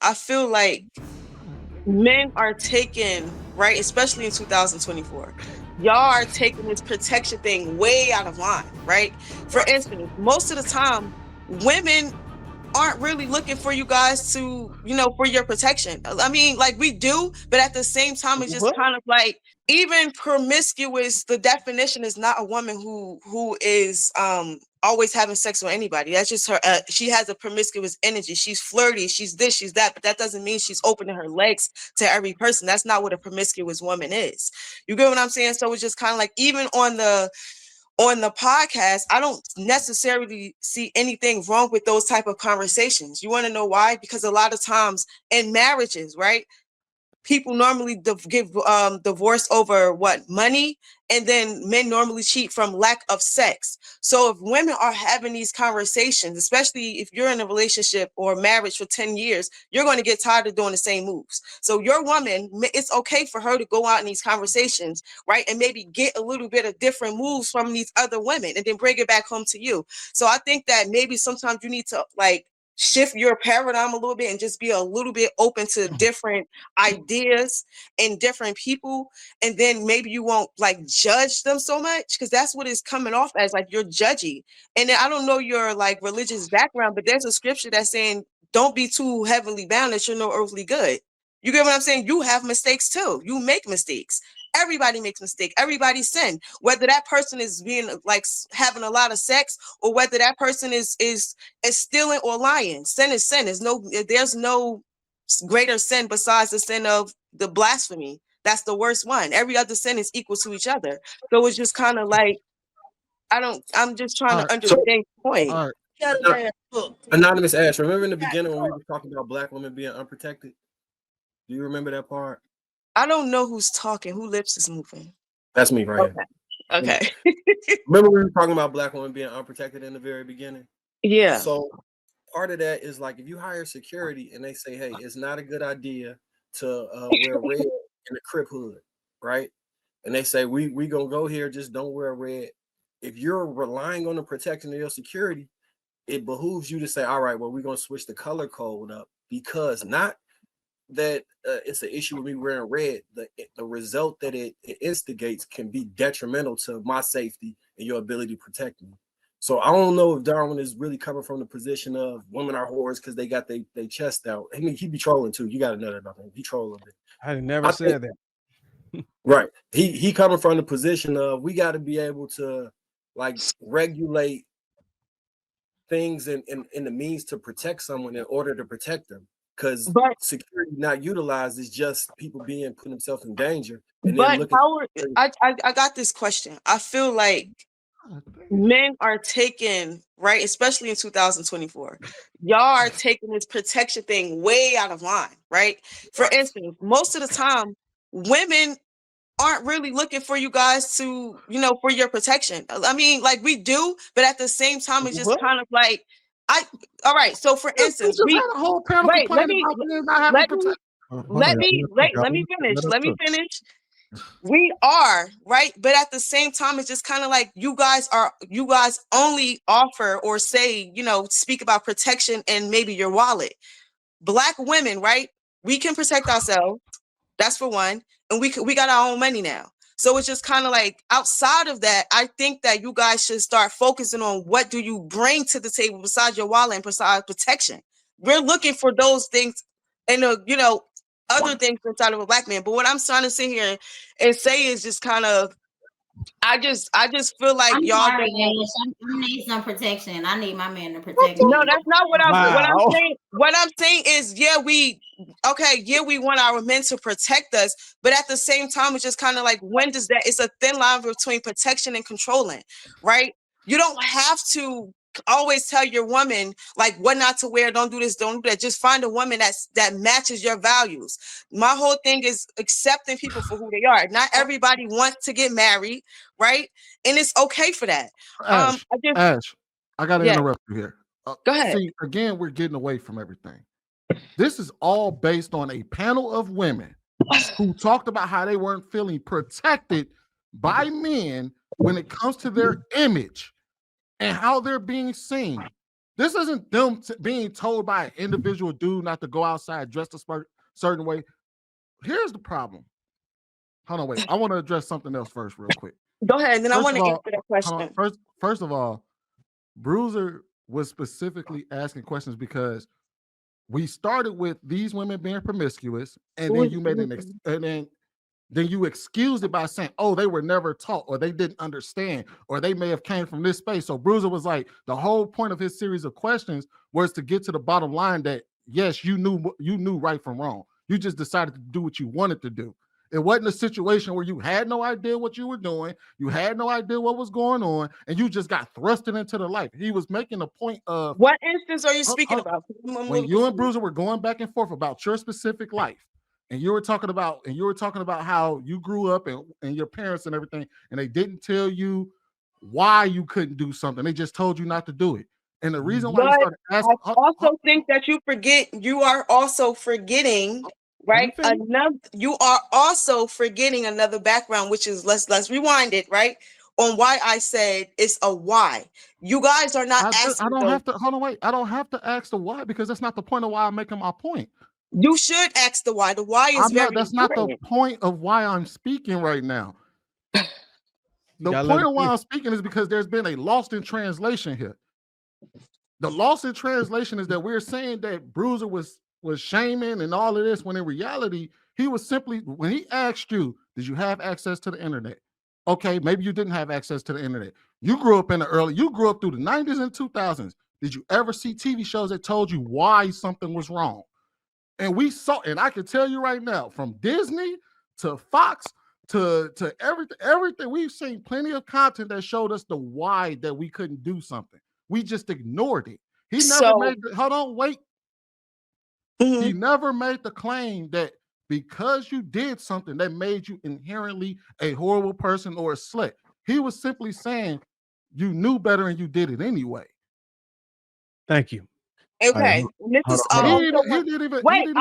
I feel like men are taking, right, especially in 2024, y'all are taking this protection thing way out of line, right? For instance, most of the time, women aren't really looking for you guys to, for your protection. I mean, like we do, but at the same time, it's just kind of like even promiscuous. The definition is not a woman who is always having sex with anybody. That's just her. She has a promiscuous energy. She's flirty. She's this. She's that. But that doesn't mean she's opening her legs to every person. That's not what a promiscuous woman is. You get what I'm saying? So it's just kind of like even on the podcast, I don't necessarily see anything wrong with those type of conversations. You want to know why? Because a lot of times in marriages, right, people normally give divorce over money, and then men normally cheat from lack of sex. So if women are having these conversations, especially if you're in a relationship or marriage for 10 years, you're going to get tired of doing the same moves. So your woman, it's okay for her to go out in these conversations, right, and maybe get a little bit of different moves from these other women and then bring it back home to you. So I think that maybe sometimes you need to shift your paradigm a little bit and just be a little bit open to different ideas and different people, and then maybe you won't judge them so much, because that's what it's coming off as, you're judgy. And then I don't know your religious background, but there's a scripture that's saying don't be too heavily bound that you're no earthly good. You get what I'm saying? You have mistakes too. You make mistakes. Everybody makes mistakes. Everybody sin. Whether that person is being having a lot of sex, or whether that person is stealing or lying. Sin is sin. There's no greater sin besides the sin of the blasphemy. That's the worst one. Every other sin is equal to each other. So it's just kind of I'm just trying to understand the point. All right. Anonymous Ash, remember in the beginning when we were talking about black women being unprotected? Do you remember that part? I don't know who's talking. Who lips is moving? That's me right here. Okay. Remember we were talking about black women being unprotected in the very beginning? Yeah. So part of that is if you hire security and they say, hey, it's not a good idea to wear red in the Crip hood, right? And they say, we gonna go here, just don't wear red. If you're relying on the protection of your security, it behooves you to say, all right, well, we're gonna switch the color code up, because not that it's an issue with me wearing red. The result that it instigates can be detrimental to my safety and your ability to protect me. So I don't know if Darwin is really coming from the position of women are whores because they got their chest out. I mean, he be trolling too. You got to know that about him. He trolling it. I never said that. Right. He coming from the position of we got to be able to regulate things in the means to protect someone in order to protect them. Because security not utilized is just people putting themselves in danger. But Howard, I got this question. I feel like men are taking, right, especially in 2024, y'all are taking this protection thing way out of line, right? For instance, most of the time, women aren't really looking for you guys to, for your protection. I mean, we do, but at the same time, it's just kind of all right. So for instance, we had a whole panel let me finish. We are right, but at the same time, it's just kind of you guys only offer or say, speak about protection and maybe your wallet. Black women, right? We can protect ourselves. That's for one, and we got our own money now. So it's just kind of outside of that, I think that you guys should start focusing on what do you bring to the table besides your wallet and besides protection. We're looking for those things and other things inside of a black man. But what I'm trying to sit here and say is just kind of, I just feel like y'all. I need some protection. I need my man to protect me. No, that's not what I'm saying. What I'm saying is, we want our men to protect us, but at the same time, it's just kind of when does that? It's a thin line between protection and controlling, right? You don't have to always tell your woman what not to wear, don't do this, don't do that. Just find a woman that matches your values. My whole thing is accepting people for who they are. Not everybody wants to get married, right? And it's okay for that. Ash, I gotta interrupt you here. Go ahead. See, again, we're getting away from everything. This is all based on a panel of women who talked about how they weren't feeling protected by men when it comes to their image and how they're being seen. This isn't them being told by an individual dude not to go outside dressed a certain way. Here's the problem. Hold on, wait. I want to address something else first, real quick. Go ahead, and then I want to First of answer that all, question. First of all, Bruiser was specifically asking questions because we started with these women being promiscuous, and then you made then you excused it by saying, oh, they were never taught, or they didn't understand, or they may have came from this space. So Bruiser was like, the whole point of his series of questions was to get to the bottom line that, yes, you knew right from wrong. You just decided to do what you wanted to do. It wasn't a situation where you had no idea what you were doing, you had no idea what was going on, and you just got thrusted into the life. He was making a point of, what instance are you speaking about? When you and Bruiser were going back and forth about your specific life, and you were talking about how you grew up and your parents and everything, and they didn't tell you why you couldn't do something. They just told you not to do it. And the reason why you started asking, I also think that you are also forgetting, right? You are also forgetting another background, which is let's rewind it, right? On why I said it's a why. You guys are not asking. I don't have to hold on, wait. I don't have to ask the why, because that's not the point of why I'm making my point. You should ask the why. The why is that's not the point of why I'm speaking right now. The point of why I'm speaking is because there's been a lost in translation here. The loss in translation is that we're saying that Bruiser was shaming and all of this, when in reality, he was simply, when he asked you, did you have access to the internet? Okay, maybe you didn't have access to the internet. You grew up through the 90s and 2000s. Did you ever see TV shows that told you why something was wrong? And we saw, and I can tell you right now, from Disney to Fox to everything, we've seen plenty of content that showed us the why that we couldn't do something. We just ignored it. He never made hold on, wait. He never made the claim that because you did something that made you inherently a horrible person or a slut. He was simply saying you knew better and you did it anyway. Thank you. Okay, this is I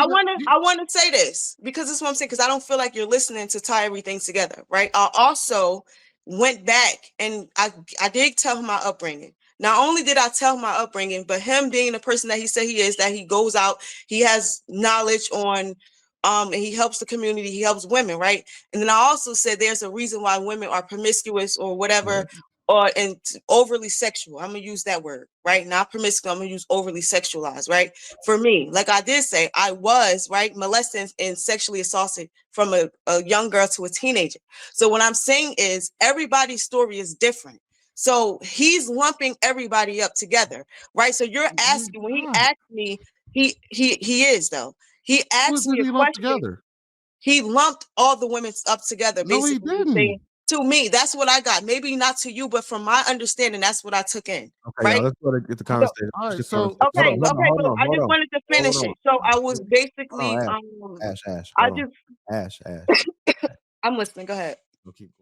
want to say this because this is what I'm saying, because I don't feel like you're listening to tie everything together, right? I also went back and I did tell him my upbringing. Not only did I tell him my upbringing, but him being the person that he said he is, that he goes out, he has knowledge on, and he helps the community, he helps women, right? And then I also said there's a reason why women are promiscuous or whatever, and overly sexual. I'm gonna use that word, right? Not promiscuous, I'm gonna use overly sexualized, right? For me, like I did say, I was, right, molested and sexually assaulted from a young girl to a teenager. So what I'm saying is everybody's story is different. So he's lumping everybody up together, right? So you're asking, when he asked me, he is though. He asked me a question. He lumped all the women up together. Basically, no, he didn't. To me, that's what I got. Maybe not to you, but from my understanding, that's what I took in. Okay, right? let's go to get the conversation. All right, So I just wanted to finish it. So I was basically Ash. I'm listening. Go ahead.